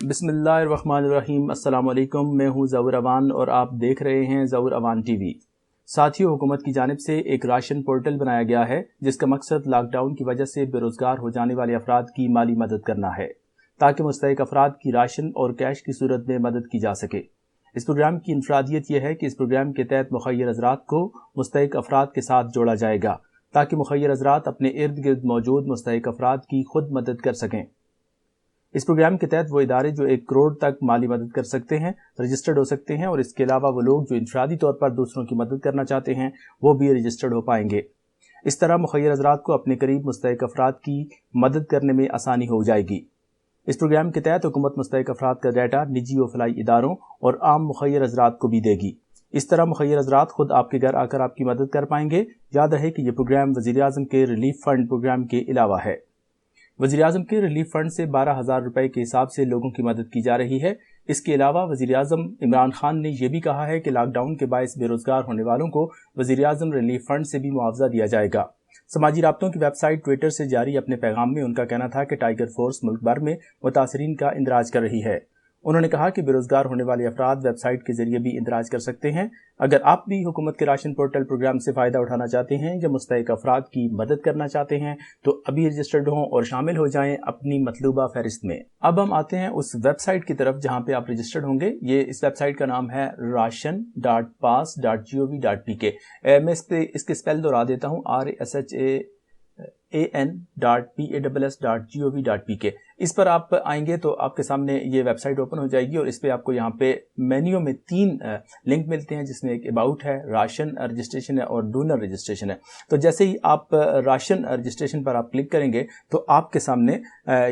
बिस्मिल्लाहिर्रहमानिर्रहीम। अस्सलाम वालेकुम। मैं हूं ज़हूर अवान और आप देख रहे हैं ज़हूर अवान टीवी। साथियों, हुकूमत की जानिब से एक राशन पोर्टल बनाया गया है जिसका मकसद लॉकडाउन की वजह से बेरोज़गार हो जाने वाले अफराद की माली मदद करना है ताकि मुस्तहिक अफराद की राशन और कैश की सूरत में मदद की जा सके। इस प्रोग्राम की इनफरादियत यह है कि इस प्रोग्राम के तहत मुखय्यर हज़रात को मुस्तहिक अफराद के साथ जोड़ा जाएगा ताकि मुखय्यर हज़रात अपने इर्द गिर्द मौजूद मुस्तहिक अफराद की खुद मदद कर सकें। इस प्रोग्राम के तहत वो इदारे जो 1 करोड़ तक माली मदद कर सकते हैं रजिस्टर्ड हो सकते हैं, और इसके अलावा वो लोग जो इनफरादी तौर पर दूसरों की मदद करना चाहते हैं वो भी रजिस्टर्ड हो पाएंगे। इस तरह मुखय्यर हज़रात को अपने करीब मुस्तहिक अफराद की मदद करने में आसानी हो जाएगी। इस प्रोग्राम के तहत हुकूमत मुस्तहिक अफराद का डाटा निजी व फलाई इदारों और आम मुखय्यर हज़रात को भी देगी। इस तरह मुखय्यर हज़रात खुद आपके घर आकर आपकी मदद कर पाएंगे। याद रहे कि यह प्रोग्राम वज़ीर आज़म के रिलीफ फंड प्रोग्राम के अलावा है। वज़ीर आज़म के रिलीफ फंड से 12,000 रुपए के हिसाब से लोगों की मदद की जा रही है। इसके अलावा वज़ीर आज़म इमरान खान ने यह भी कहा है कि लॉकडाउन के बायस बेरोजगार होने वालों को वज़ीर आज़म रिलीफ फंड से भी मुआवजा दिया जाएगा। समाजी राब्तों की वेबसाइट ट्विटर से जारी अपने पैगाम में उनका कहना था कि टाइगर फोर्स मुल्क भर में मुतासरीन का इंदराज कर रही है। उन्होंने कहा कि बेरोजगार होने वाले अफराद वेबसाइट के जरिए भी इंदराज कर सकते हैं। अगर आप भी हुकूमत के राशन पोर्टल प्रोग्राम से फ़ायदा उठाना चाहते हैं या मुस्तहिक अफराद की मदद करना चाहते हैं तो अभी रजिस्टर्ड हों और शामिल हो जाएं अपनी मतलूबा फहरिस्त में। अब हम आते हैं उस वेबसाइट की तरफ जहां पे आप रजिस्टर्ड होंगे। ये इस वेबसाइट का नाम है rashan.pass.gov.pk। मैं इसके स्पेल दोहरा देता हूँ, RASHAN.PASS.gov.pk। इस पर आप आएंगे तो आपके सामने ये वेबसाइट ओपन हो जाएगी और इस पे आपको यहाँ पे मेन्यू में 3 लिंक मिलते हैं, जिसमें एक अबाउट है, राशन रजिस्ट्रेशन है और डोनर रजिस्ट्रेशन है। तो जैसे ही आप राशन रजिस्ट्रेशन पर आप क्लिक करेंगे तो आपके सामने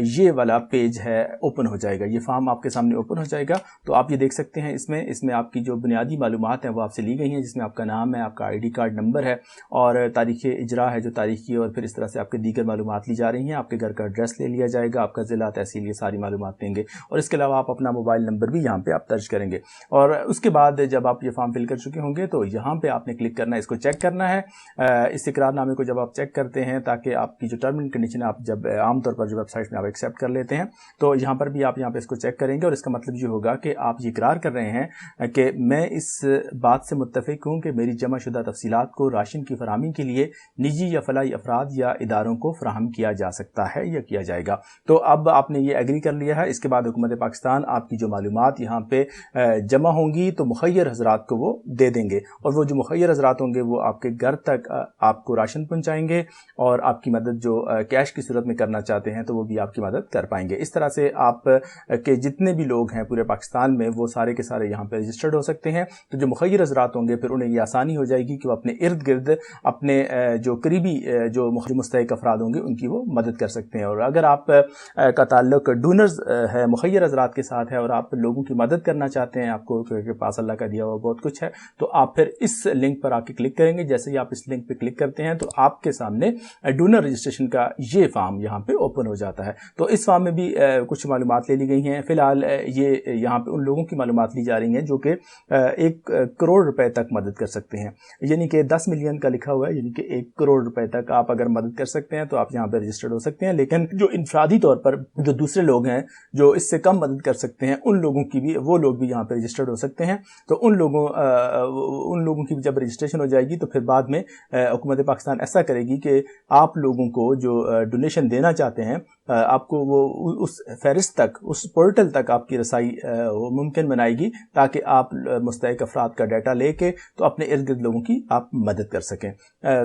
ये वाला पेज है ओपन हो जाएगा, ये फॉर्म आपके सामने ओपन हो जाएगा। तो आप ये देख सकते हैं इसमें आपकी जो बुनियादी मालूमात हैं वो आपसे ली गई हैं, जिसमें आपका नाम है, आपका ID कार्ड नंबर है और तारीख़ इजरा है जो तारीख की, और फिर इस तरह से आपके दीगर मालूमात ली जा रही हैं। आपके घर का एड्रेस ले लिया जाएगा, आपका ज़िला तहसील, ये सारी मालूमात देंगे और इसके अलावा आप अपना मोबाइल नंबर भी यहाँ पे आप दर्ज करेंगे। और उसके बाद जब आप ये फॉर्म फिल कर चुके होंगे तो यहाँ पे आपने क्लिक करना है, इसको चेक करना है। इस इकरारनामे को जब आप चेक करते हैं ताकि आपकी जो टर्म एंड कंडीशन आप जब आमतौर पर जो वेबसाइट में आप एक्सेप्ट कर लेते हैं तो यहाँ पर भी आप यहाँ पे इसको चेक करेंगे और इसका मतलब ये होगा कि आप ये इकरार कर रहे हैं कि मैं इस बात से मुत्तफिक हूँ कि मेरी जमा शुदा तफसीलात को राशन की फराहमी के लिए निजी या फलाई अफराद या इदारों को फराहम किया जा सकता है या किया जाएगा। तो अब आपने ये एग्री कर लिया है। इसके बाद हुकूमत पाकिस्तान आपकी जो मालूमात यहाँ पे जमा होंगी तो मुखय्यर हज़रात को वो दे देंगे और वो जो मुखय्यर हज़रात होंगे वो आपके घर तक आपको राशन पहुँचाएंगे और आपकी मदद जो कैश की सूरत में करना चाहते हैं तो वो भी आपकी मदद कर पाएंगे। इस तरह से आप के जितने भी लोग हैं पूरे पाकिस्तान में वो सारे के सारे यहाँ पे रजिस्टर्ड हो सकते हैं। तो जो मुखय्यर हज़रात होंगे फिर उन्हें ये आसानी हो जाएगी कि वो अपने इर्द गिर्द अपने जो करीबी जो मुस्तहिक अफराद होंगे उनकी वो मदद कर सकते हैं। और अगर आप का ताल्लुक डोनर्स है, मुखय्यर हज़रात के साथ है और आप लोगों की मदद करना चाहते हैं, आपको के पास अल्लाह का दिया हुआ बहुत कुछ है, तो आप फिर इस लिंक पर आके क्लिक करेंगे। जैसे ही आप इस लिंक पे क्लिक करते हैं तो आपके सामने डोनर रजिस्ट्रेशन का ये फॉर्म यहाँ पे ओपन हो जाता है। तो इस फॉर्म में भी कुछ मालूमात ले ली गई हैं। फिलहाल ये यहाँ पे उन लोगों की मालूमात ली जा रही हैं जो कि 1 करोड़ रुपए तक मदद कर सकते हैं, यानी कि 10 मिलियन का लिखा हुआ है, यानी कि 1 करोड़ रुपए तक आप अगर मदद कर सकते हैं तो आप यहाँ पे रजिस्टर्ड हो सकते हैं। लेकिन जो इनफरादी तौर पर जो दूसरे लोग हैं जो इससे कम मदद कर सकते हैं उन लोगों की भी वो लोग भी यहाँ पे रजिस्टर्ड हो सकते हैं। तो उन लोगों की जब रजिस्ट्रेशन हो जाएगी तो फिर बाद में हुकूमत पाकिस्तान ऐसा करेगी कि आप लोगों को जो डोनेशन देना चाहते हैं आपको वो उस फहरिस्त तक, उस पोर्टल तक आपकी रसाई वो मुमकिन बनाएगी ताकि आप मुस्तहिक अफराद का डाटा लेके तो अपने इर्द गिर्द लोगों की आप मदद कर सकें।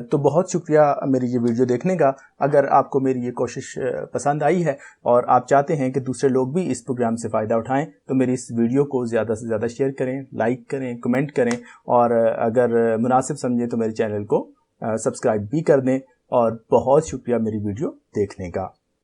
तो बहुत शुक्रिया मेरी ये वीडियो देखने का। अगर आपको मेरी ये कोशिश पसंद आई है और आप चाहते हैं कि दूसरे लोग भी इस प्रोग्राम से फ़ायदा उठाएं तो मेरी इस वीडियो को ज़्यादा से ज़्यादा शेयर करें, लाइक करें, कमेंट करें और अगर मुनासिब समझें तो मेरे चैनल को सब्सक्राइब भी कर दें। और बहुत शुक्रिया मेरी वीडियो देखने का।